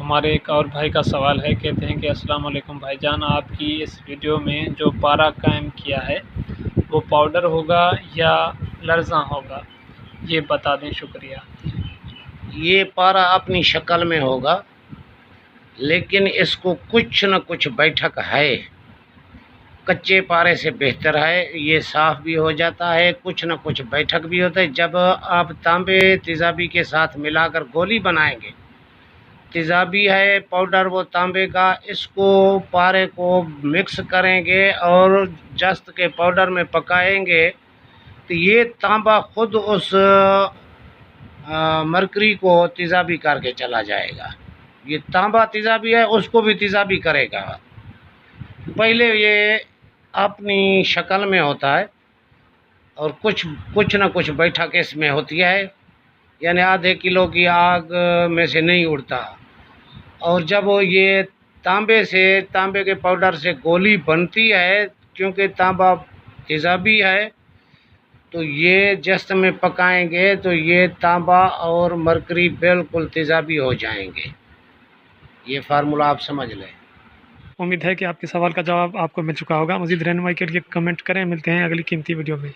ہمارے ایک اور بھائی کا سوال ہے، کہتے ہیں کہ السلام علیکم بھائی جان، آپ کی اس ویڈیو میں جو پارا قائم کیا ہے وہ پاؤڈر ہوگا یا لرزاں ہوگا، یہ بتا دیں، شکریہ۔ یہ پارا اپنی شکل میں ہوگا، لیکن اس کو کچھ نہ کچھ بیٹھک ہے۔ کچے پارے سے بہتر ہے، یہ صاف بھی ہو جاتا ہے، کچھ نہ کچھ بیٹھک بھی ہوتا ہے۔ جب آپ تانبے تیزابی کے ساتھ ملا کر گولی بنائیں گے، تیزابی ہے پاؤڈر وہ تانبے کا، اس کو پارے کو مکس کریں گے اور جست کے پاؤڈر میں پکائیں گے تو یہ تانبا خود اس مرکری کو تیزابی کر کے چلا جائے گا۔ یہ تانبا تیزابی ہے، اس کو بھی تیزابی کرے گا۔ پہلے یہ اپنی شکل میں ہوتا ہے اور کچھ نہ کچھ بیٹھک اس میں ہوتی ہے، یعنی آدھے کلو کی آگ میں سے نہیں اڑتا۔ اور جب یہ تانبے کے پاؤڈر سے گولی بنتی ہے، کیونکہ تانبا تیزابی ہے تو یہ جست میں پکائیں گے تو یہ تانبا اور مرکری بالکل تیزابی ہو جائیں گے۔ یہ فارمولہ آپ سمجھ لیں۔ امید ہے کہ آپ کے سوال کا جواب آپ کو مل چکا ہوگا۔ مزید رہنمائی کے لیے کمنٹ کریں۔ ملتے ہیں اگلی قیمتی ویڈیو میں۔